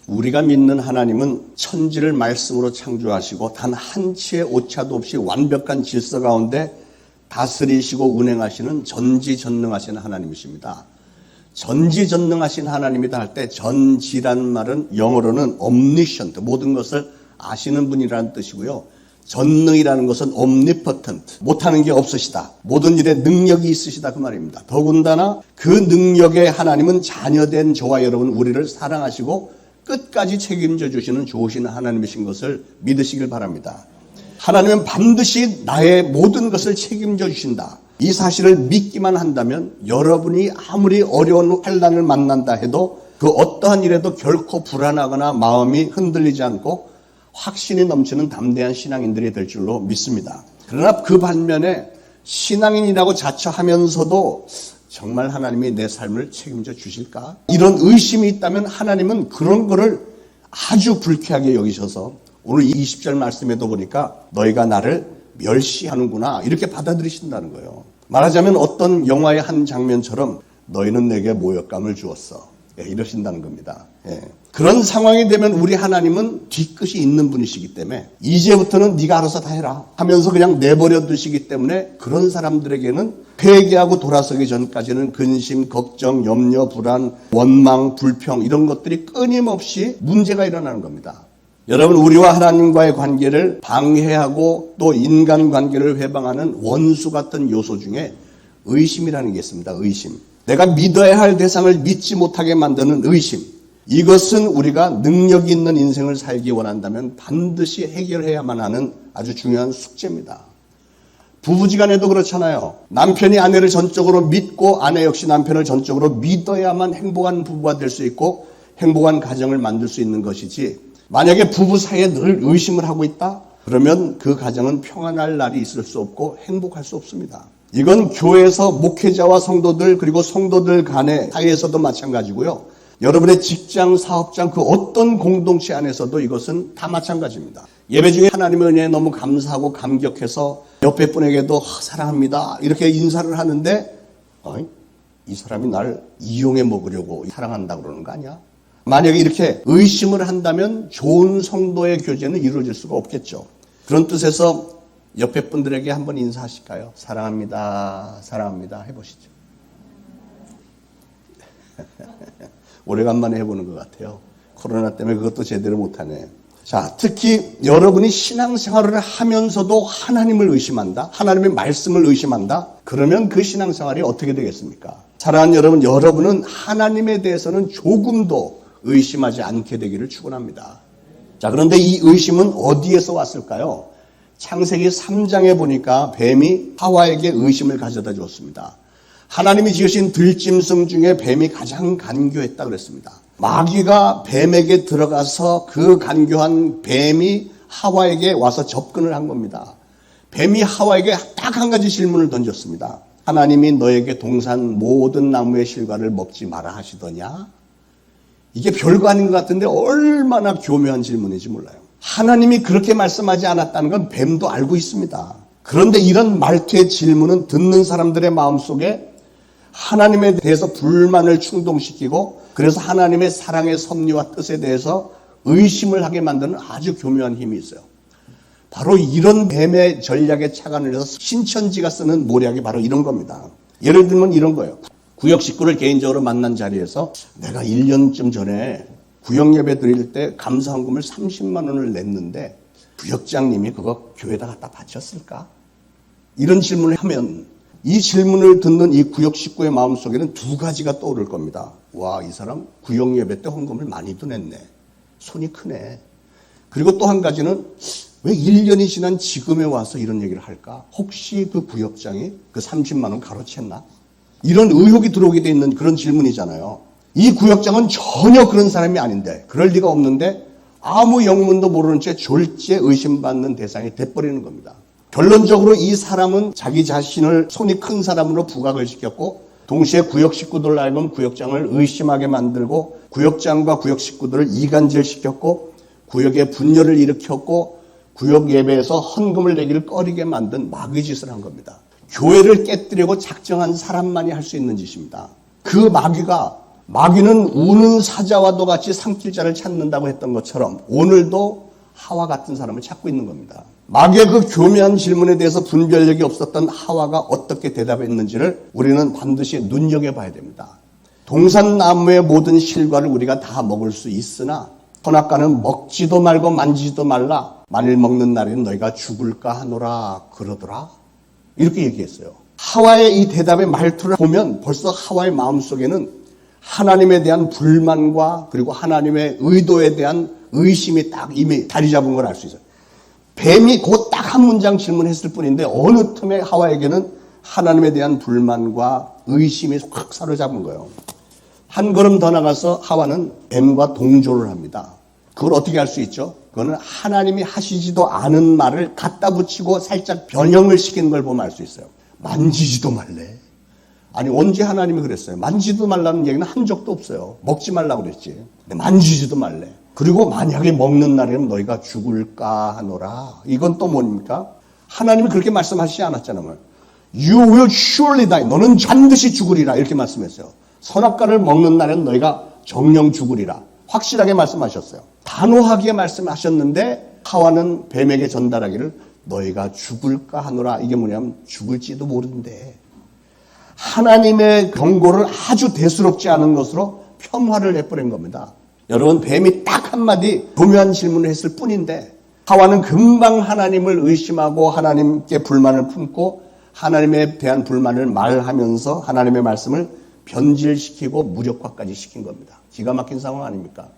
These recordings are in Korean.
우리가 믿는 하나님은 천지를 말씀으로 창조하시고 단 한치의 오차도 없이 완벽한 질서 가운데 다스리시고 운행하시는 전지전능하신 하나님이십니다. 전지전능하신 하나님이다 할 때 전지라는 말은 영어로는 omniscient, 모든 것을 아시는 분이라는 뜻이고요. 전능이라는 것은 omnipotent, 못하는 게 없으시다. 모든 일에 능력이 있으시다 그 말입니다. 더군다나 그 능력의 하나님은 자녀된 저와 여러분 우리를 사랑하시고 끝까지 책임져 주시는 좋으신 하나님이신 것을 믿으시길 바랍니다. 하나님은 반드시 나의 모든 것을 책임져 주신다. 이 사실을 믿기만 한다면 여러분이 아무리 어려운 환난을 만난다 해도 그 어떠한 일에도 결코 불안하거나 마음이 흔들리지 않고 확신이 넘치는 담대한 신앙인들이 될 줄로 믿습니다. 그러나 그 반면에 신앙인이라고 자처하면서도 정말 하나님이 내 삶을 책임져 주실까? 이런 의심이 있다면 하나님은 그런 거를 아주 불쾌하게 여기셔서 오늘 20절 말씀에도 보니까 너희가 나를 멸시하는구나 이렇게 받아들이신다는 거예요. 말하자면 어떤 영화의 한 장면처럼 너희는 내게 모욕감을 주었어. 이러신다는 겁니다. 그런 상황이 되면 우리 하나님은 뒤끝이 있는 분이시기 때문에 이제부터는 네가 알아서 다 해라 하면서 그냥 내버려 두시기 때문에 그런 사람들에게는 회개하고 돌아서기 전까지는 근심, 걱정, 염려, 불안, 원망, 불평 이런 것들이 끊임없이 문제가 일어나는 겁니다. 여러분 우리와 하나님과의 관계를 방해하고 또 인간관계를 회방하는 원수 같은 요소 중에 의심이라는 게 있습니다. 의심. 내가 믿어야 할 대상을 믿지 못하게 만드는 의심. 이것은 우리가 능력 있는 인생을 살기 원한다면 반드시 해결해야만 하는 아주 중요한 숙제입니다. 부부지간에도 그렇잖아요. 남편이 아내를 전적으로 믿고 아내 역시 남편을 전적으로 믿어야만 행복한 부부가 될 수 있고 행복한 가정을 만들 수 있는 것이지 만약에 부부 사이에 늘 의심을 하고 있다? 그러면 그 가정은 평안할 날이 있을 수 없고 행복할 수 없습니다. 이건 교회에서 목회자와 성도들 그리고 성도들 간의 사이에서도 마찬가지고요. 여러분의 직장, 사업장 그 어떤 공동체 안에서도 이것은 다 마찬가지입니다. 예배 중에 하나님의 은혜에 너무 감사하고 감격해서 옆에 분에게도 사랑합니다 이렇게 인사를 하는데 이 사람이 날 이용해 먹으려고 사랑한다고 그러는 거 아니야? 만약에 이렇게 의심을 한다면 좋은 성도의 교제는 이루어질 수가 없겠죠. 그런 뜻에서 옆에 분들에게 한번 인사하실까요? 사랑합니다. 사랑합니다. 해보시죠. 오래간만에 해보는 것 같아요. 코로나 때문에 그것도 제대로 못하네. 자, 특히 여러분이 신앙생활을 하면서도 하나님을 의심한다. 하나님의 말씀을 의심한다. 그러면 그 신앙생활이 어떻게 되겠습니까? 사랑하는 여러분, 여러분은 하나님에 대해서는 조금도 의심하지 않게 되기를 축원합니다. 자, 그런데 이 의심은 어디에서 왔을까요? 창세기 3장에 보니까 뱀이 하와에게 의심을 가져다 주었습니다. 하나님이 지으신 들짐승 중에 뱀이 가장 간교했다 그랬습니다. 마귀가 뱀에게 들어가서 그 간교한 뱀이 하와에게 와서 접근을 한 겁니다. 뱀이 하와에게 딱 한 가지 질문을 던졌습니다. 하나님이 너에게 동산 모든 나무의 실과를 먹지 마라 하시더냐? 이게 별거 아닌 것 같은데 얼마나 교묘한 질문인지 몰라요. 하나님이 그렇게 말씀하지 않았다는 건 뱀도 알고 있습니다. 그런데 이런 말투의 질문은 듣는 사람들의 마음속에 하나님에 대해서 불만을 충동시키고 그래서 하나님의 사랑의 섭리와 뜻에 대해서 의심을 하게 만드는 아주 교묘한 힘이 있어요. 바로 이런 뱀의 전략에 착안을 해서 신천지가 쓰는 모략이 바로 이런 겁니다. 예를 들면 이런 거예요. 구역 식구를 개인적으로 만난 자리에서 내가 1년쯤 전에 구역 예배 드릴 때 감사헌금을 30만 원을 냈는데 구역장님이 그거 교회에다 갖다 바쳤을까? 이런 질문을 하면 이 질문을 듣는 이 구역 식구의 마음속에는 두 가지가 떠오를 겁니다. 와, 이 사람 구역 예배 때 헌금을 많이도 냈네. 손이 크네. 그리고 또 한 가지는 왜 1년이 지난 지금에 와서 이런 얘기를 할까? 혹시 그 구역장이 그 30만 원 가로챘나? 이런 의혹이 들어오게 돼 있는 그런 질문이잖아요. 이 구역장은 전혀 그런 사람이 아닌데 그럴 리가 없는데 아무 영문도 모르는 채 졸지에 의심받는 대상이 돼버리는 겁니다. 결론적으로 이 사람은 자기 자신을 손이 큰 사람으로 부각을 시켰고 동시에 구역 식구들로 하여금 구역장을 의심하게 만들고 구역장과 구역 식구들을 이간질시켰고 구역에 분열을 일으켰고 구역 예배에서 헌금을 내기를 꺼리게 만든 마귀 짓을 한 겁니다. 교회를 깨뜨리고 작정한 사람만이 할 수 있는 짓입니다. 그 마귀가 마귀는 우는 사자와도 같이 삼킬 자를 찾는다고 했던 것처럼 오늘도 하와 같은 사람을 찾고 있는 겁니다. 마귀의 그 교묘한 질문에 대해서 분별력이 없었던 하와가 어떻게 대답했는지를 우리는 반드시 눈여겨봐야 됩니다. 동산나무의 모든 실과를 우리가 다 먹을 수 있으나 선악과는 먹지도 말고 만지지도 말라. 만일 먹는 날에는 너희가 죽을까 하노라 그러더라. 이렇게 얘기했어요. 하와의 이 대답의 말투를 보면 벌써 하와의 마음속에는 하나님에 대한 불만과 그리고 하나님의 의도에 대한 의심이 딱 이미 자리 잡은 걸 알 수 있어요. 뱀이 곧 딱 한 문장 질문했을 뿐인데 어느 틈에 하와에게는 하나님에 대한 불만과 의심이 확 사로잡은 거예요. 한 걸음 더 나가서 하와는 뱀과 동조를 합니다. 그걸 어떻게 할 수 있죠? 그거는 하나님이 하시지도 않은 말을 갖다 붙이고 살짝 변형을 시키는 걸 보면 알 수 있어요. 만지지도 말래. 아니 언제 하나님이 그랬어요? 만지지도 말라는 얘기는 한 적도 없어요. 먹지 말라고 그랬지. 근데 만지지도 말래. 그리고 만약에 먹는 날에는 너희가 죽을까 하노라. 이건 또 뭡니까? 하나님이 그렇게 말씀하시지 않았잖아요. You will surely die. 너는 반드시 죽으리라. 이렇게 말씀했어요. 선악과를 먹는 날에는 너희가 정령 죽으리라. 확실하게 말씀하셨어요. 단호하게 말씀하셨는데 하와는 뱀에게 전달하기를 너희가 죽을까 하노라. 이게 뭐냐면 죽을지도 모른대. 하나님의 경고를 아주 대수롭지 않은 것으로 폄하를 해버린 겁니다. 여러분 뱀이 딱 한마디 교묘한 질문을 했을 뿐인데 하와는 금방 하나님을 의심하고 하나님께 불만을 품고 하나님에 대한 불만을 말하면서 하나님의 말씀을 변질시키고 무력화까지 시킨 겁니다. 기가 막힌 상황 아닙니까?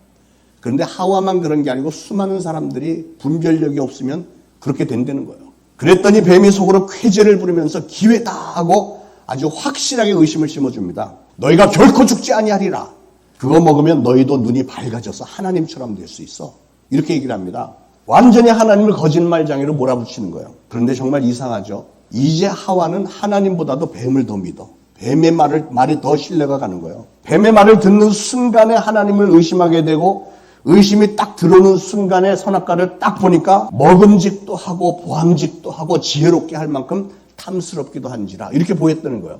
그런데 하와만 그런 게 아니고 수많은 사람들이 분별력이 없으면 그렇게 된다는 거예요. 그랬더니 뱀이 속으로 쾌재를 부르면서 기회다 하고 아주 확실하게 의심을 심어줍니다. 너희가 결코 죽지 아니하리라. 그거 먹으면 너희도 눈이 밝아져서 하나님처럼 될 수 있어. 이렇게 얘기를 합니다. 완전히 하나님을 거짓말장애로 몰아붙이는 거예요. 그런데 정말 이상하죠. 이제 하와는 하나님보다도 뱀을 더 믿어. 뱀의 말이 더 신뢰가 가는 거예요. 뱀의 말을 듣는 순간에 하나님을 의심하게 되고 의심이 딱 들어오는 순간에 선악과를 딱 보니까 먹음직도 하고 보암직도 하고 지혜롭게 할 만큼 탐스럽기도 한지라 이렇게 보였다는 거예요.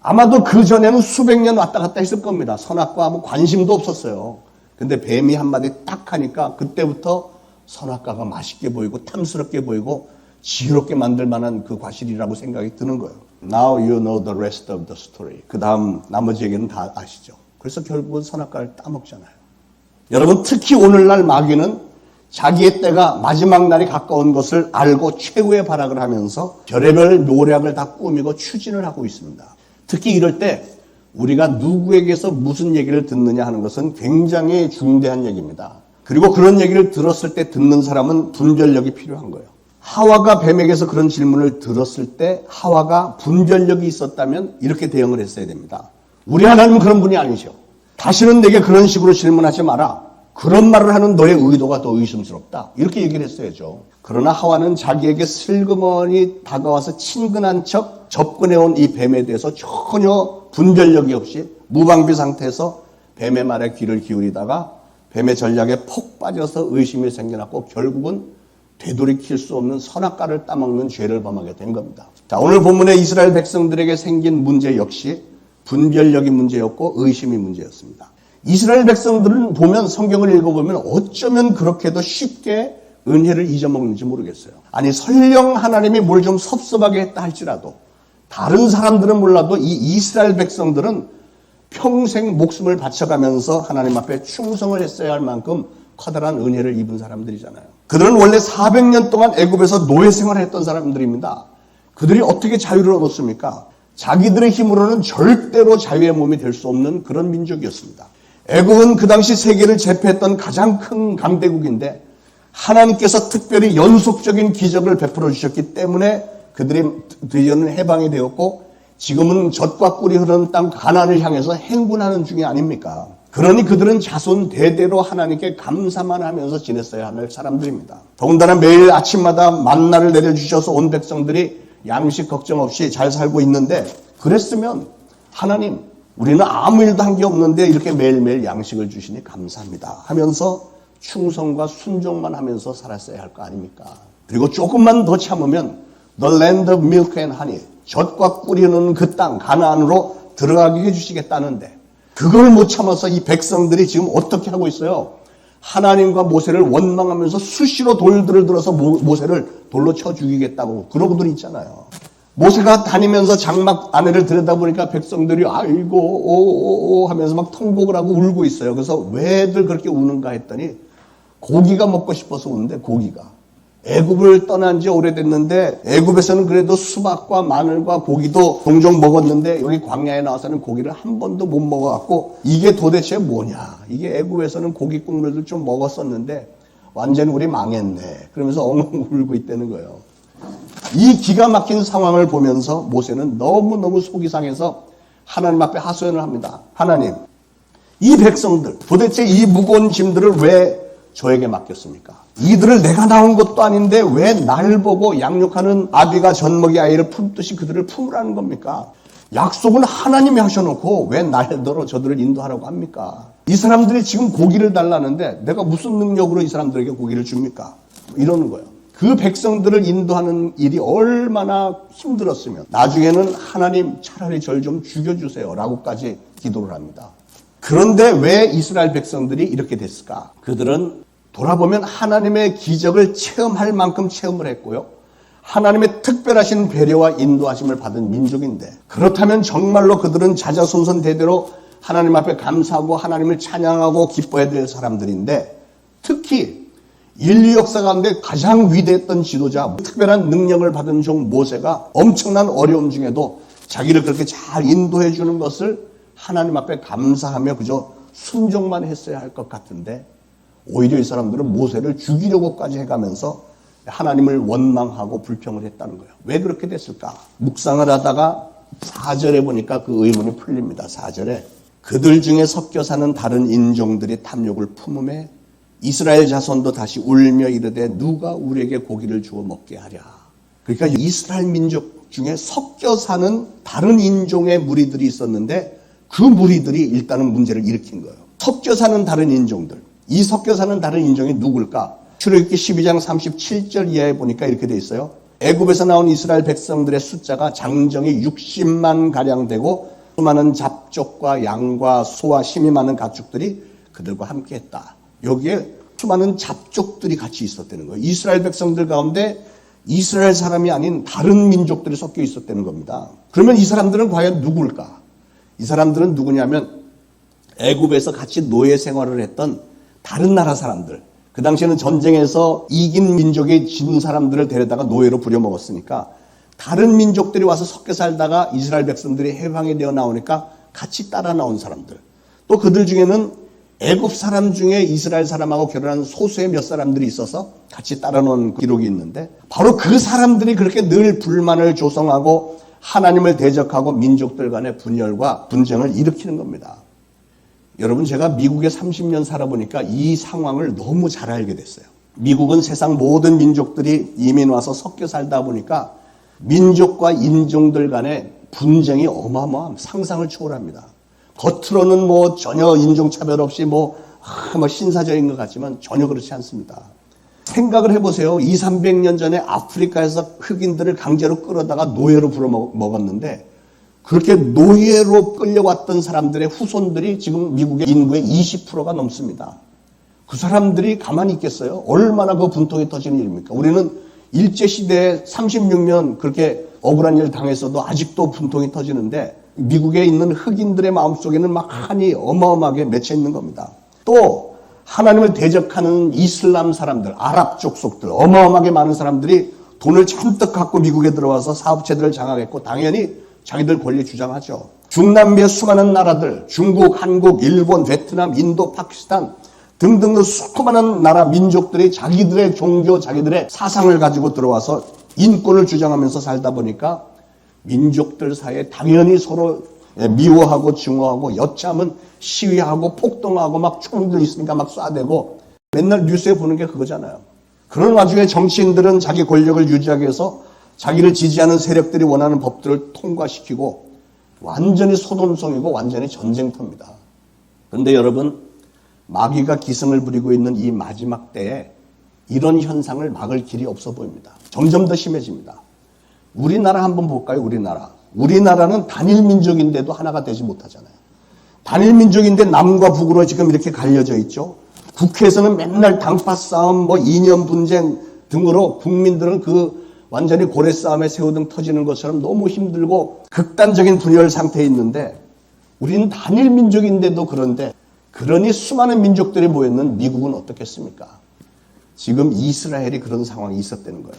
아마도 그 전에는 수백 년 왔다 갔다 했을 겁니다. 선악과 아무 관심도 없었어요. 근데 뱀이 한마디 딱 하니까 그때부터 선악과가 맛있게 보이고 탐스럽게 보이고 지혜롭게 만들 만한 그 과실이라고 생각이 드는 거예요. Now you know the rest of the story. 그 다음 나머지 얘기는 다 아시죠. 그래서 결국은 선악과를 따먹잖아요. 여러분 특히 오늘날 마귀는 자기의 때가 마지막 날이 가까운 것을 알고 최후의 발악을 하면서 별의별 묘략을 다 꾸미고 추진을 하고 있습니다. 특히 이럴 때 우리가 누구에게서 무슨 얘기를 듣느냐 하는 것은 굉장히 중대한 얘기입니다. 그리고 그런 얘기를 들었을 때 듣는 사람은 분별력이 필요한 거예요. 하와가 뱀에게서 그런 질문을 들었을 때 하와가 분별력이 있었다면 이렇게 대응을 했어야 됩니다. 우리 하나님은 그런 분이 아니죠. 다시는 내게 그런 식으로 질문하지 마라. 그런 말을 하는 너의 의도가 더 의심스럽다. 이렇게 얘기를 했어야죠. 그러나 하와는 자기에게 슬그머니 다가와서 친근한 척 접근해온 이 뱀에 대해서 전혀 분별력이 없이 무방비 상태에서 뱀의 말에 귀를 기울이다가 뱀의 전략에 폭 빠져서 의심이 생겨났고 결국은 되돌이킬 수 없는 선악과를 따먹는 죄를 범하게 된 겁니다. 자, 오늘 본문의 이스라엘 백성들에게 생긴 문제 역시 분별력이 문제였고 의심이 문제였습니다. 이스라엘 백성들은 보면 성경을 읽어보면 어쩌면 그렇게도 쉽게 은혜를 잊어먹는지 모르겠어요. 아니 설령 하나님이 뭘 좀 섭섭하게 했다 할지라도 다른 사람들은 몰라도 이 이스라엘 백성들은 평생 목숨을 바쳐가면서 하나님 앞에 충성을 했어야 할 만큼 커다란 은혜를 입은 사람들이잖아요. 그들은 원래 400년 동안 애굽에서 노예 생활을 했던 사람들입니다. 그들이 어떻게 자유를 얻었습니까? 자기들의 힘으로는 절대로 자유의 몸이 될 수 없는 그런 민족이었습니다. 애굽은 그 당시 세계를 제패했던 가장 큰 강대국인데 하나님께서 특별히 연속적인 기적을 베풀어 주셨기 때문에 그들이 드디어는 해방이 되었고 지금은 젖과 꿀이 흐르는 땅 가나안을 향해서 행군하는 중이 아닙니까? 그러니 그들은 자손 대대로 하나님께 감사만 하면서 지냈어야 할 사람들입니다. 더군다나 매일 아침마다 만나를 내려주셔서 온 백성들이 양식 걱정 없이 잘 살고 있는데 그랬으면 하나님 우리는 아무 일도 한 게 없는데 이렇게 매일매일 양식을 주시니 감사합니다 하면서 충성과 순종만 하면서 살았어야 할 거 아닙니까? 그리고 조금만 더 참으면 The land of milk and honey 젖과 꿀이 흐르는 그 땅 가나안으로 들어가게 해주시겠다는데 그걸 못 참아서 이 백성들이 지금 어떻게 하고 있어요? 하나님과 모세를 원망하면서 수시로 돌들을 들어서 모세를 돌로 쳐 죽이겠다고 그러고들 있잖아요. 모세가 다니면서 장막 안에를 들여다보니까 백성들이 아이고 오오오 하면서 막 통곡을 하고 울고 있어요. 그래서 왜들 그렇게 우는가 했더니 고기가 먹고 싶어서 우는데 고기가. 애굽을 떠난 지 오래됐는데 애굽에서는 그래도 수박과 마늘과 고기도 종종 먹었는데 여기 광야에 나와서는 고기를 한 번도 못 먹어갖고 이게 도대체 뭐냐. 이게 애굽에서는 고기 국물들 좀 먹었었는데 완전히 우리 망했네. 그러면서 엉엉 울고 있다는 거예요. 이 기가 막힌 상황을 보면서 모세는 너무너무 속이 상해서 하나님 앞에 하소연을 합니다. 하나님, 이 백성들 도대체 이 무거운 짐들을 왜 저에게 맡겼습니까? 이들을 내가 낳은 것도 아닌데 왜 날 보고 양육하는 아비가 젖먹이 아이를 품듯이 그들을 품으라는 겁니까? 약속은 하나님이 하셔놓고 왜 날더러 저들을 인도하라고 합니까? 이 사람들이 지금 고기를 달라는데 내가 무슨 능력으로 이 사람들에게 고기를 줍니까? 이러는 거예요. 그 백성들을 인도하는 일이 얼마나 힘들었으면 나중에는 하나님 차라리 절 좀 죽여주세요 라고까지 기도를 합니다. 그런데 왜 이스라엘 백성들이 이렇게 됐을까? 그들은 돌아보면 하나님의 기적을 체험할 만큼 체험을 했고요. 하나님의 특별하신 배려와 인도하심을 받은 민족인데 그렇다면 정말로 그들은 자자손손 대대로 하나님 앞에 감사하고 하나님을 찬양하고 기뻐해야 될 사람들인데 특히 인류 역사 가운데 가장 위대했던 지도자, 특별한 능력을 받은 종 모세가 엄청난 어려움 중에도 자기를 그렇게 잘 인도해 주는 것을 하나님 앞에 감사하며 그저 순종만 했어야 할 것 같은데 오히려 이 사람들은 모세를 죽이려고까지 해가면서 하나님을 원망하고 불평을 했다는 거예요. 왜 그렇게 됐을까? 묵상을 하다가 4절에 보니까 그 의문이 풀립니다. 4절에 그들 중에 섞여 사는 다른 인종들이 탐욕을 품음에 이스라엘 자손도 다시 울며 이르되 누가 우리에게 고기를 주어 먹게 하랴. 그러니까 이스라엘 민족 중에 섞여 사는 다른 인종의 무리들이 있었는데 그 무리들이 일단은 문제를 일으킨 거예요. 섞여 사는 다른 인종들. 이 섞여 사는 다른 인종이 누굴까? 출애굽기 12장 37절 이하에 보니까 이렇게 돼 있어요. 애굽에서 나온 이스라엘 백성들의 숫자가 장정이 60만 가량 되고 수많은 잡족과 양과 소와 힘이 많은 가축들이 그들과 함께 했다. 여기에 수많은 잡족들이 같이 있었다는 거예요. 이스라엘 백성들 가운데 이스라엘 사람이 아닌 다른 민족들이 섞여 있었다는 겁니다. 그러면 이 사람들은 과연 누굴까? 이 사람들은 누구냐면 애굽에서 같이 노예 생활을 했던 다른 나라 사람들. 그 당시에는 전쟁에서 이긴 민족이 진 사람들을 데려다가 노예로 부려먹었으니까 다른 민족들이 와서 섞여 살다가 이스라엘 백성들이 해방이 되어 나오니까 같이 따라 나온 사람들. 또 그들 중에는 애굽 사람 중에 이스라엘 사람하고 결혼한 소수의 몇 사람들이 있어서 같이 따라 놓은 기록이 있는데 바로 그 사람들이 그렇게 늘 불만을 조성하고 하나님을 대적하고 민족들 간의 분열과 분쟁을 일으키는 겁니다. 여러분 제가 미국에 30년 살아보니까 이 상황을 너무 잘 알게 됐어요. 미국은 세상 모든 민족들이 이민 와서 섞여 살다 보니까 민족과 인종들 간의 분쟁이 어마어마한 상상을 초월합니다. 겉으로는 뭐 전혀 인종차별 없이 뭐 신사적인 것 같지만 전혀 그렇지 않습니다. 생각을 해보세요. 200~300년 전에 아프리카에서 흑인들을 강제로 끌어다가 노예로 부려먹었는데 그렇게 노예로 끌려왔던 사람들의 후손들이 지금 미국의 인구의 20%가 넘습니다. 그 사람들이 가만히 있겠어요? 얼마나 그 분통이 터지는 일입니까? 우리는 일제시대에 36년 그렇게 억울한 일을 당했어도 아직도 분통이 터지는데 미국에 있는 흑인들의 마음속에는 막 한이 어마어마하게 맺혀 있는 겁니다. 또 하나님을 대적하는 이슬람 사람들, 아랍 족속들, 어마어마하게 많은 사람들이 돈을 잔뜩 갖고 미국에 들어와서 사업체들을 장악했고 당연히 자기들 권리 주장하죠. 중남미의 수많은 나라들, 중국, 한국, 일본, 베트남, 인도, 파키스탄 등등 수많은 나라 민족들이 자기들의 종교, 자기들의 사상을 가지고 들어와서 인권을 주장하면서 살다 보니까 민족들 사이에 당연히 서로 미워하고 증오하고 여차하면 시위하고 폭동하고 막 총들 있으니까 막 쏴대고 맨날 뉴스에 보는 게 그거잖아요. 그런 와중에 정치인들은 자기 권력을 유지하기 위해서 자기를 지지하는 세력들이 원하는 법들을 통과시키고 완전히 소동성이고 완전히 전쟁터입니다. 그런데 여러분 마귀가 기승을 부리고 있는 이 마지막 때에 이런 현상을 막을 길이 없어 보입니다. 점점 더 심해집니다. 우리나라 한번 볼까요? 우리나라는 단일 민족인데도 하나가 되지 못하잖아요. 단일 민족인데 남과 북으로 지금 이렇게 갈려져 있죠. 국회에서는 맨날 당파 싸움, 이념 분쟁 등으로 국민들은 완전히 고래 싸움에 새우등 터지는 것처럼 너무 힘들고 극단적인 분열 상태에 있는데 우리는 단일 민족인데도 그런데 그러니 수많은 민족들이 모였는 미국은 어떻겠습니까? 지금 이스라엘이 그런 상황이 있었다는 거예요.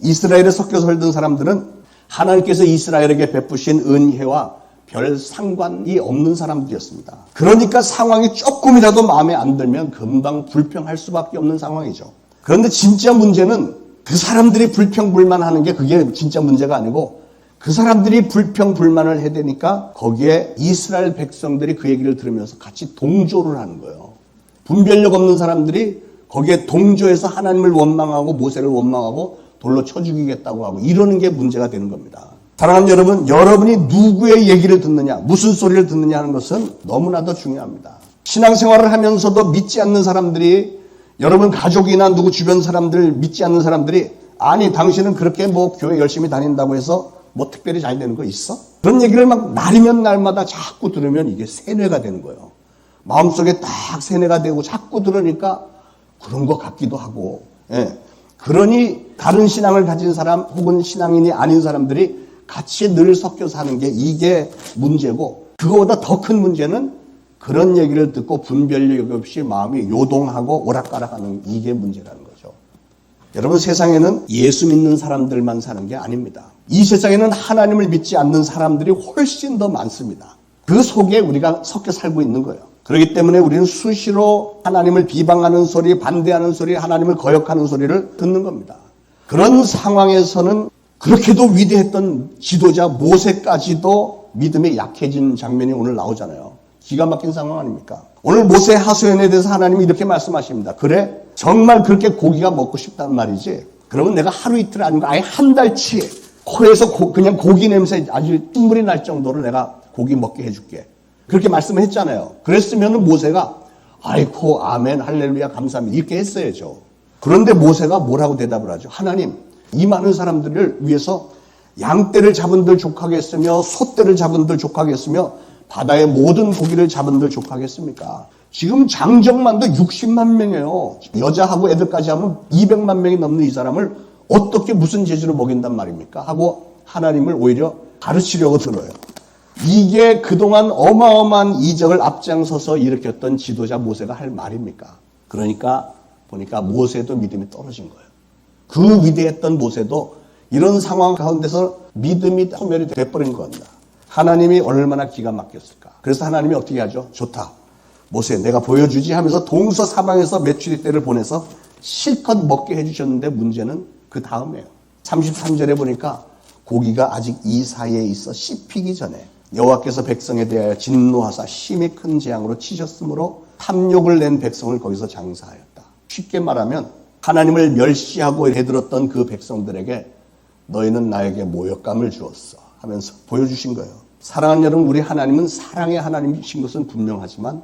이스라엘에 섞여 살던 사람들은 하나님께서 이스라엘에게 베푸신 은혜와 별 상관이 없는 사람들이었습니다. 그러니까 상황이 조금이라도 마음에 안 들면 금방 불평할 수밖에 없는 상황이죠. 그런데 진짜 문제는 그 사람들이 불평불만하는 게 그게 진짜 문제가 아니고 그 사람들이 불평불만을 해대니까 거기에 이스라엘 백성들이 그 얘기를 들으면서 같이 동조를 하는 거예요. 분별력 없는 사람들이 거기에 동조해서 하나님을 원망하고 모세를 원망하고 돌로 쳐 죽이겠다고 하고 이러는 게 문제가 되는 겁니다. 사랑하는 여러분, 여러분이 누구의 얘기를 듣느냐, 무슨 소리를 듣느냐 하는 것은 너무나도 중요합니다. 신앙생활을 하면서도 믿지 않는 사람들이 여러분 가족이나 누구 주변 사람들 믿지 않는 사람들이 아니 당신은 그렇게 교회 열심히 다닌다고 해서 특별히 잘 되는 거 있어? 그런 얘기를 막 날이면 날마다 자꾸 들으면 이게 세뇌가 되는 거예요. 마음속에 딱 세뇌가 되고 자꾸 들으니까 그런 것 같기도 하고 그러니 다른 신앙을 가진 사람 혹은 신앙인이 아닌 사람들이 같이 늘 섞여 사는 게 이게 문제고 그거보다 더 큰 문제는 그런 얘기를 듣고 분별력 없이 마음이 요동하고 오락가락하는 이게 문제라는 거죠. 여러분 세상에는 예수 믿는 사람들만 사는 게 아닙니다. 이 세상에는 하나님을 믿지 않는 사람들이 훨씬 더 많습니다. 그 속에 우리가 섞여 살고 있는 거예요. 그렇기 때문에 우리는 수시로 하나님을 비방하는 소리, 반대하는 소리, 하나님을 거역하는 소리를 듣는 겁니다. 그런 상황에서는 그렇게도 위대했던 지도자 모세까지도 믿음이 약해진 장면이 오늘 나오잖아요. 기가 막힌 상황 아닙니까? 오늘 모세 하소연에 대해서 하나님이 이렇게 말씀하십니다. 그래? 정말 그렇게 고기가 먹고 싶단 말이지? 그러면 내가 하루 이틀 아니고 아예 한 달치 코에서 그냥 고기 냄새 아주 콧물이 날 정도로 내가 고기 먹게 해줄게. 그렇게 말씀을 했잖아요. 그랬으면 모세가 아이고 아멘 할렐루야 감사합니다 이렇게 했어야죠. 그런데 모세가 뭐라고 대답을 하죠? 하나님 이 많은 사람들을 위해서 양떼를 잡은들 족하겠으며 소떼를 잡은들 족하겠으며 바다의 모든 고기를 잡은들 족하겠습니까? 지금 장정만도 60만 명이에요. 여자하고 애들까지 하면 200만 명이 넘는 이 사람을 어떻게 무슨 재주로 먹인단 말입니까? 하고 하나님을 오히려 가르치려고 들어요. 이게 그동안 어마어마한 이적을 앞장서서 일으켰던 지도자 모세가 할 말입니까? 그러니까 보니까 모세도 믿음이 떨어진 거예요. 그 위대했던 모세도 이런 상황 가운데서 믿음이 소멸이 돼버린 겁니다. 하나님이 얼마나 기가 막혔을까. 그래서 하나님이 어떻게 하죠? 좋다. 모세 내가 보여주지 하면서 동서사방에서 메추리 떼를 보내서 실컷 먹게 해주셨는데 문제는 그 다음이에요. 33절에 보니까 고기가 아직 이 사이에 있어 씹히기 전에 여호와께서 백성에 대하여 진노하사 심히 큰 재앙으로 치셨으므로 탐욕을 낸 백성을 거기서 장사하였다. 쉽게 말하면 하나님을 멸시하고 해들었던 그 백성들에게 너희는 나에게 모욕감을 주었어 하면서 보여주신 거예요. 사랑하는 여러분, 우리 하나님은 사랑의 하나님이신 것은 분명하지만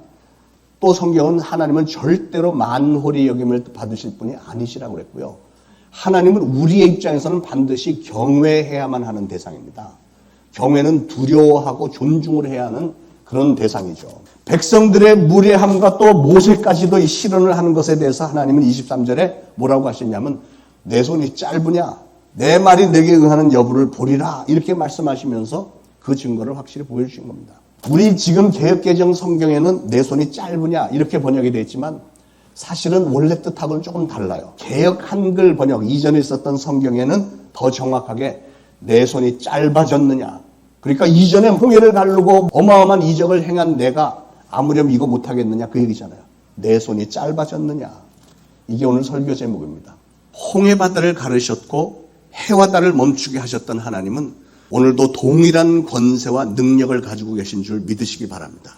또 성경은 하나님은 절대로 만홀히 여김을 받으실 분이 아니시라고 그랬고요. 하나님은 우리의 입장에서는 반드시 경외해야만 하는 대상입니다. 경외는 두려워하고 존중을 해야 하는 그런 대상이죠. 백성들의 무례함과 또 모세까지도 이 실언을 하는 것에 대해서 하나님은 23절에 뭐라고 하셨냐면 내 손이 짧으냐 내 말이 내게 응하는 여부를 보리라 이렇게 말씀하시면서 그 증거를 확실히 보여주신 겁니다. 우리 지금 개역개정 성경에는 내 손이 짧으냐 이렇게 번역이 되어 있지만 사실은 원래 뜻하고는 조금 달라요. 개역 한글 번역 이전에 있었던 성경에는 더 정확하게 내 손이 짧아졌느냐. 그러니까 이전에 홍해를 가르고 어마어마한 이적을 행한 내가 아무렴 이거 못하겠느냐 그 얘기잖아요. 내 손이 짧아졌느냐. 이게 오늘 설교 제목입니다. 홍해바다를 가르셨고 해와 달을 멈추게 하셨던 하나님은 오늘도 동일한 권세와 능력을 가지고 계신 줄 믿으시기 바랍니다.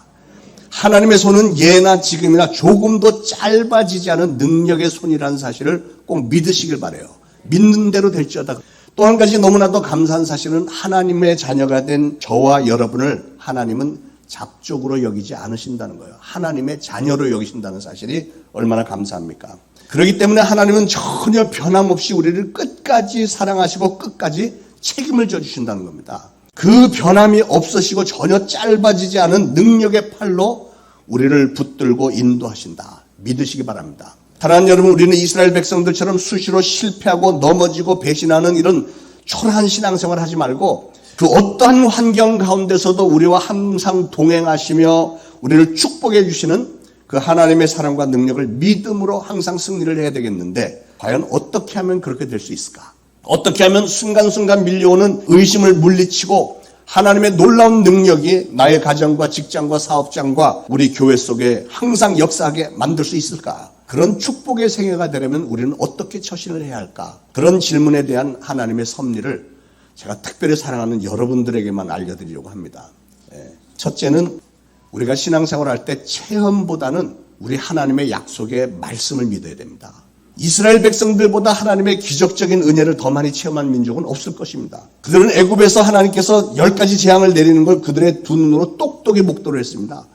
하나님의 손은 예나 지금이나 조금도 짧아지지 않은 능력의 손이라는 사실을 꼭 믿으시길 바라요. 믿는 대로 될지어다. 또 한 가지 너무나도 감사한 사실은 하나님의 자녀가 된 저와 여러분을 하나님은 잡족으로 여기지 않으신다는 거예요. 하나님의 자녀로 여기신다는 사실이 얼마나 감사합니까? 그렇기 때문에 하나님은 전혀 변함없이 우리를 끝까지 사랑하시고 끝까지 책임을 져주신다는 겁니다. 그 변함이 없으시고 전혀 짧아지지 않은 능력의 팔로 우리를 붙들고 인도하신다. 믿으시기 바랍니다. 사랑하는 여러분, 우리는 이스라엘 백성들처럼 수시로 실패하고 넘어지고 배신하는 이런 초라한 신앙생활을 하지 말고 그 어떠한 환경 가운데서도 우리와 항상 동행하시며 우리를 축복해 주시는 그 하나님의 사랑과 능력을 믿음으로 항상 승리를 해야 되겠는데, 과연 어떻게 하면 그렇게 될 수 있을까? 어떻게 하면 순간순간 밀려오는 의심을 물리치고 하나님의 놀라운 능력이 나의 가정과 직장과 사업장과 우리 교회 속에 항상 역사하게 만들 수 있을까? 그런 축복의 생애가 되려면 우리는 어떻게 처신을 해야 할까? 그런 질문에 대한 하나님의 섭리를 제가 특별히 사랑하는 여러분들에게만 알려드리려고 합니다. 첫째는 우리가 신앙생활을 할 때 체험보다는 우리 하나님의 약속의 말씀을 믿어야 됩니다. 이스라엘 백성들보다 하나님의 기적적인 은혜를 더 많이 체험한 민족은 없을 것입니다. 그들은 애굽에서 하나님께서 10가지 재앙을 내리는 걸 그들의 두 눈으로 똑똑히 목도를 했습니다.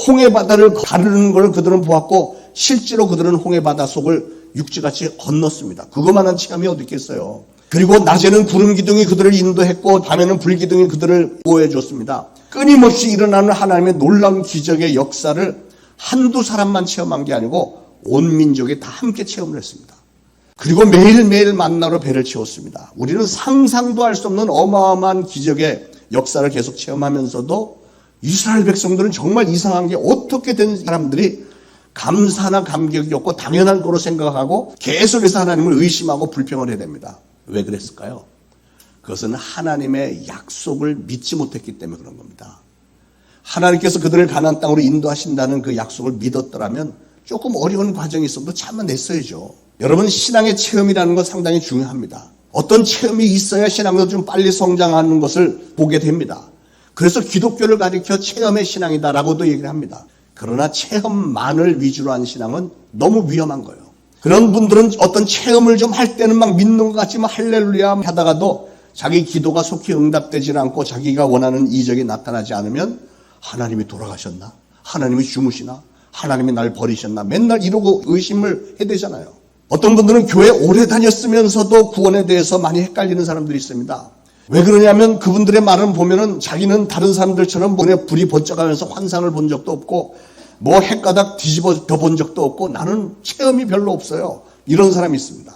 홍해 바다를 가르는 걸 그들은 보았고 실제로 그들은 홍해 바다 속을 육지같이 건넜습니다. 그것만한 체험이 어디 있겠어요. 그리고 낮에는 구름 기둥이 그들을 인도했고 밤에는 불 기둥이 그들을 보호해줬습니다. 끊임없이 일어나는 하나님의 놀라운 기적의 역사를 한두 사람만 체험한 게 아니고 온 민족이 다 함께 체험을 했습니다. 그리고 매일매일 만나로 배를 채웠습니다. 우리는 상상도 할 수 없는 어마어마한 기적의 역사를 계속 체험하면서도 이스라엘 백성들은 정말 이상한 게 어떻게 된 사람들이 감사나 감격이 없고 당연한 거로 생각하고 계속해서 하나님을 의심하고 불평을 해야 됩니다. 왜 그랬을까요? 그것은 하나님의 약속을 믿지 못했기 때문에 그런 겁니다. 하나님께서 그들을 가나안 땅으로 인도하신다는 그 약속을 믿었더라면 조금 어려운 과정이 있어도 참아냈어야죠. 여러분, 신앙의 체험이라는 건 상당히 중요합니다. 어떤 체험이 있어야 신앙도 좀 빨리 성장하는 것을 보게 됩니다. 그래서 기독교를 가리켜 체험의 신앙이다라고도 얘기를 합니다. 그러나 체험만을 위주로 한 신앙은 너무 위험한 거예요. 그런 분들은 어떤 체험을 좀 할 때는 막 믿는 것 같지만 할렐루야 하다가도 자기 기도가 속히 응답되지 않고 자기가 원하는 이적이 나타나지 않으면 하나님이 돌아가셨나? 하나님이 주무시나? 하나님이 날 버리셨나? 맨날 이러고 의심을 해야 되잖아요. 어떤 분들은 교회 오래 다녔으면서도 구원에 대해서 많이 헷갈리는 사람들이 있습니다. 왜 그러냐면 그분들의 말은 보면은 자기는 다른 사람들처럼 눈에 불이 번쩍하면서 환상을 본 적도 없고 뭐 헷가닥 뒤집어 본 적도 없고 나는 체험이 별로 없어요. 이런 사람이 있습니다.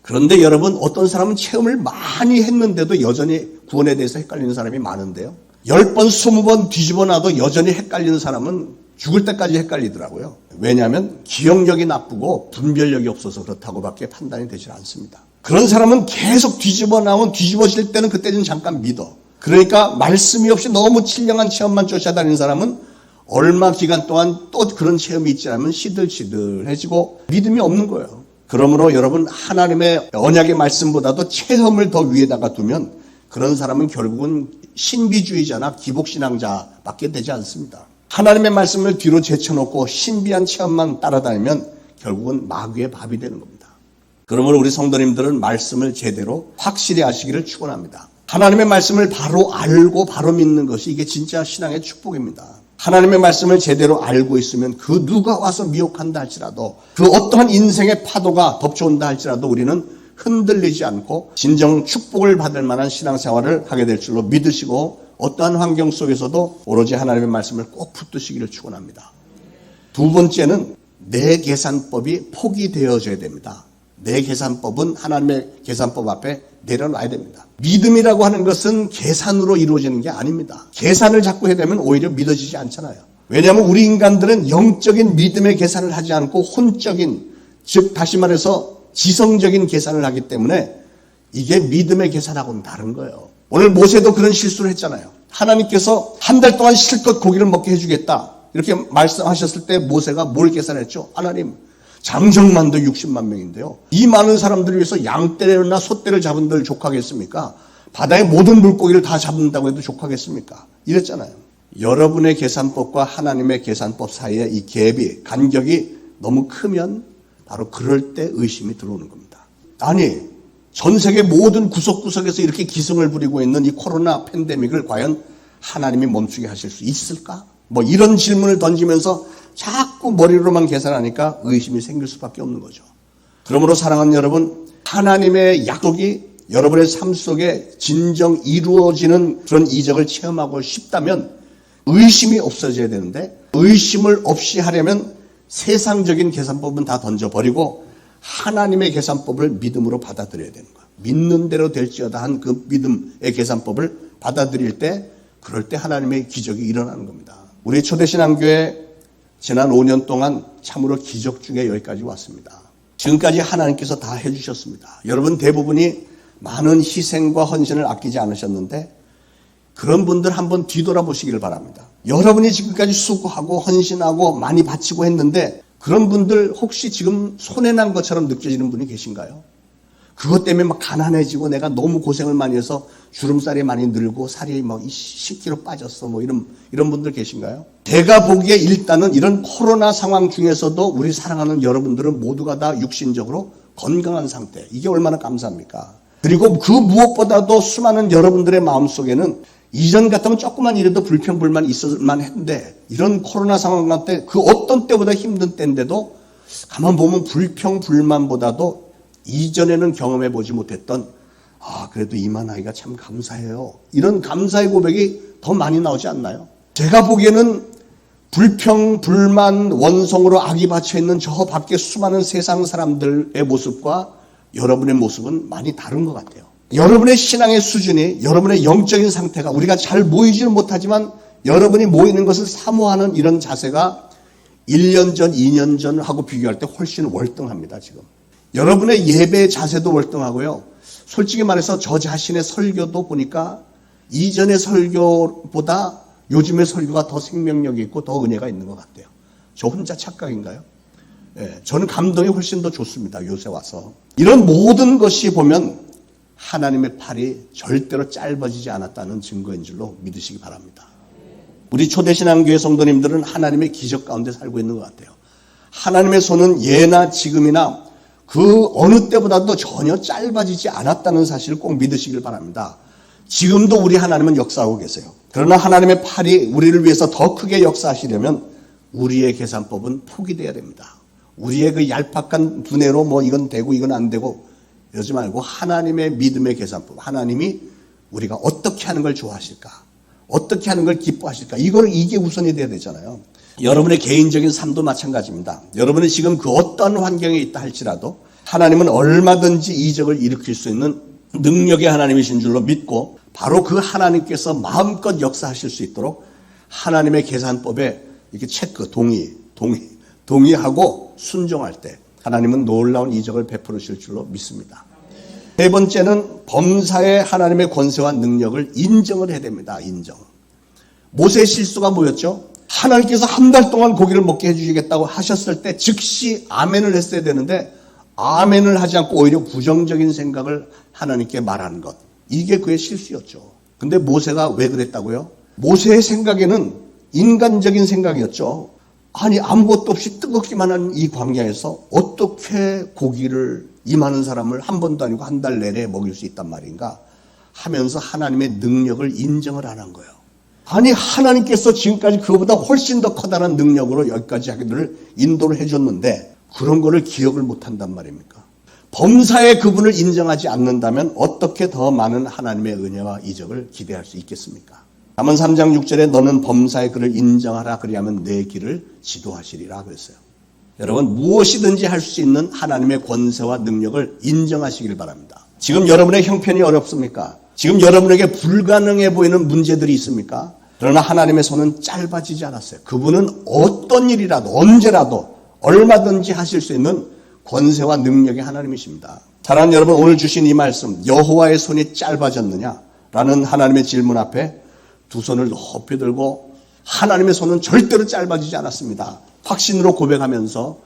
그런데 여러분, 어떤 사람은 체험을 많이 했는데도 여전히 구원에 대해서 헷갈리는 사람이 많은데요. 10번, 20번 뒤집어 놔도 여전히 헷갈리는 사람은 죽을 때까지 헷갈리더라고요. 왜냐하면 기억력이 나쁘고 분별력이 없어서 그렇다고밖에 판단이 되질 않습니다. 그런 사람은 계속 뒤집어 나오면 뒤집어질 때는 그때는 잠깐 믿어. 그러니까 말씀이 없이 너무 신령한 체험만 쫓아다니는 사람은 얼마 기간 동안 또 그런 체험이 있지 않으면 시들시들해지고 믿음이 없는 거예요. 그러므로 여러분, 하나님의 언약의 말씀보다도 체험을 더 위에다가 두면 그런 사람은 결국은 신비주의자나 기복신앙자밖에 되지 않습니다. 하나님의 말씀을 뒤로 제쳐놓고 신비한 체험만 따라다니면 결국은 마귀의 밥이 되는 겁니다. 그러므로 우리 성도님들은 말씀을 제대로 확실히 아시기를 축원합니다. 하나님의 말씀을 바로 알고 바로 믿는 것이 이게 진짜 신앙의 축복입니다. 하나님의 말씀을 제대로 알고 있으면 그 누가 와서 미혹한다 할지라도 그 어떠한 인생의 파도가 덮쳐온다 할지라도 우리는 흔들리지 않고 진정 축복을 받을 만한 신앙생활을 하게 될 줄로 믿으시고 어떠한 환경 속에서도 오로지 하나님의 말씀을 꼭 붙드시기를 축원합니다. 두 번째는 내 계산법이 포기되어져야 됩니다. 내 계산법은 하나님의 계산법 앞에 내려놔야 됩니다. 믿음이라고 하는 것은 계산으로 이루어지는 게 아닙니다. 계산을 자꾸 해야 되면 오히려 믿어지지 않잖아요. 왜냐하면 우리 인간들은 영적인 믿음의 계산을 하지 않고 혼적인, 즉 다시 말해서 지성적인 계산을 하기 때문에 이게 믿음의 계산하고는 다른 거예요. 오늘 모세도 그런 실수를 했잖아요. 하나님께서 한 달 동안 실컷 고기를 먹게 해주겠다 이렇게 말씀하셨을 때 모세가 뭘 계산했죠? 하나님, 장정만도 60만 명인데요. 이 많은 사람들을 위해서 양떼나 소떼를 잡은들 족하겠습니까? 바다의 모든 물고기를 다 잡는다고 해도 족하겠습니까? 이랬잖아요. 여러분의 계산법과 하나님의 계산법 사이에 이 갭이, 간격이 너무 크면 바로 그럴 때 의심이 들어오는 겁니다. 아니, 전 세계 모든 구석구석에서 이렇게 기승을 부리고 있는 이 코로나 팬데믹을 과연 하나님이 멈추게 하실 수 있을까? 뭐 이런 질문을 던지면서 자꾸 머리로만 계산하니까 의심이 생길 수밖에 없는 거죠. 그러므로 사랑하는 여러분, 하나님의 약속이 여러분의 삶 속에 진정 이루어지는 그런 이적을 체험하고 싶다면 의심이 없어져야 되는데, 의심을 없이 하려면 세상적인 계산법은 다 던져버리고 하나님의 계산법을 믿음으로 받아들여야 되는 거예요. 믿는 대로 될지어다 한 그 믿음의 계산법을 받아들일 때, 그럴 때 하나님의 기적이 일어나는 겁니다. 우리 초대신앙교회 지난 5년 동안 참으로 기적 중에 여기까지 왔습니다. 지금까지 하나님께서 다 해주셨습니다. 여러분 대부분이 많은 희생과 헌신을 아끼지 않으셨는데, 그런 분들 한번 뒤돌아보시기를 바랍니다. 여러분이 지금까지 수고하고 헌신하고 많이 바치고 했는데, 그런 분들 혹시 지금 손해난 것처럼 느껴지는 분이 계신가요? 그것 때문에 막 가난해지고 내가 너무 고생을 많이 해서 주름살이 많이 늘고 살이 막 10kg 빠졌어 뭐 이런 분들 계신가요? 제가 보기에 일단은 이런 코로나 상황 중에서도 우리 사랑하는 여러분들은 모두가 다 육신적으로 건강한 상태. 이게 얼마나 감사합니까? 그리고 그 무엇보다도 수많은 여러분들의 마음속에는 이전 같으면 조금만 이래도 불평불만이 있었만 했는데, 이런 코로나 상황 때 그 어떤 때보다 힘든 때인데도 가만 보면 불평불만보다도 이전에는 경험해 보지 못했던, 그래도 이만하기가 참 감사해요, 이런 감사의 고백이 더 많이 나오지 않나요? 제가 보기에는 불평, 불만, 원성으로 악이 받쳐 있는 저 밖에 수많은 세상 사람들의 모습과 여러분의 모습은 많이 다른 것 같아요. 여러분의 신앙의 수준이, 여러분의 영적인 상태가, 우리가 잘 모이지는 못하지만 여러분이 모이는 것을 사모하는 이런 자세가 1년 전, 2년 전하고 비교할 때 훨씬 월등합니다. 지금 여러분의 예배 자세도 월등하고요. 솔직히 말해서 저 자신의 설교도 보니까 이전의 설교보다 요즘의 설교가 더 생명력이 있고 더 은혜가 있는 것 같아요. 저 혼자 착각인가요? 저는 감동이 훨씬 더 좋습니다. 요새 와서. 이런 모든 것이 보면 하나님의 팔이 절대로 짧아지지 않았다는 증거인 줄로 믿으시기 바랍니다. 우리 초대신앙교회 성도님들은 하나님의 기적 가운데 살고 있는 것 같아요. 하나님의 손은 예나 지금이나 그 어느 때보다도 전혀 짧아지지 않았다는 사실을 꼭 믿으시길 바랍니다. 지금도 우리 하나님은 역사하고 계세요. 그러나 하나님의 팔이 우리를 위해서 더 크게 역사하시려면 우리의 계산법은 포기돼야 됩니다. 우리의 그 얄팍한 두뇌로 뭐 이건 되고 이건 안 되고 이러지 말고 하나님의 믿음의 계산법, 하나님이 우리가 어떻게 하는 걸 좋아하실까, 어떻게 하는 걸 기뻐하실까, 이게 우선이 돼야 되잖아요. 여러분의 개인적인 삶도 마찬가지입니다. 여러분이 지금 그 어떤 환경에 있다 할지라도 하나님은 얼마든지 이적을 일으킬 수 있는 능력의 하나님이신 줄로 믿고, 바로 그 하나님께서 마음껏 역사하실 수 있도록 하나님의 계산법에 이렇게 체크, 동의하고 순종할 때 하나님은 놀라운 이적을 베풀으실 줄로 믿습니다. 세 번째는 범사의 하나님의 권세와 능력을 인정을 해야 됩니다. 인정. 모세의 실수가 뭐였죠? 하나님께서 한 달 동안 고기를 먹게 해주시겠다고 하셨을 때 즉시 아멘을 했어야 되는데, 아멘을 하지 않고 오히려 부정적인 생각을 하나님께 말하는 것. 이게 그의 실수였죠. 근데 모세가 왜 그랬다고요? 모세의 생각에는 인간적인 생각이었죠. 아니, 아무것도 없이 뜨겁기만 한 이 광야에서 어떻게 고기를 임하는 사람을 한 번도 아니고 한 달 내내 먹일 수 있단 말인가 하면서 하나님의 능력을 인정을 안 한 거예요. 아니, 하나님께서 지금까지 그거보다 훨씬 더 커다란 능력으로 여기까지 하기를 인도를 해줬는데 그런 거를 기억을 못한단 말입니까? 범사의 그분을 인정하지 않는다면 어떻게 더 많은 하나님의 은혜와 이적을 기대할 수 있겠습니까? 잠언 3장 6절에 너는 범사의 그를 인정하라, 그리하면 내 길을 지도하시리라 그랬어요. 여러분, 무엇이든지 할 수 있는 하나님의 권세와 능력을 인정하시길 바랍니다. 지금 여러분의 형편이 어렵습니까? 지금 여러분에게 불가능해 보이는 문제들이 있습니까? 그러나 하나님의 손은 짧아지지 않았어요. 그분은 어떤 일이라도 언제라도 얼마든지 하실 수 있는 권세와 능력의 하나님이십니다. 사랑하는 여러분, 오늘 주신 이 말씀, 여호와의 손이 짧아졌느냐? 라는 하나님의 질문 앞에 두 손을 높이 들고 하나님의 손은 절대로 짧아지지 않았습니다. 확신으로 고백하면서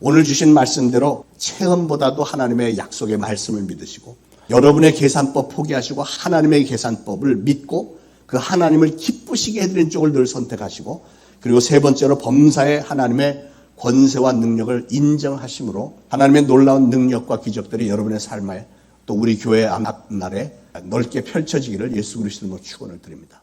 오늘 주신 말씀대로 체험보다도 하나님의 약속의 말씀을 믿으시고 여러분의 계산법 포기하시고 하나님의 계산법을 믿고 그 하나님을 기쁘시게 해드리는 쪽을 늘 선택하시고, 그리고 세 번째로 범사의 하나님의 권세와 능력을 인정하심으로 하나님의 놀라운 능력과 기적들이 여러분의 삶에 또 우리 교회 앞날에 넓게 펼쳐지기를 예수 그리스도로 축원을 드립니다.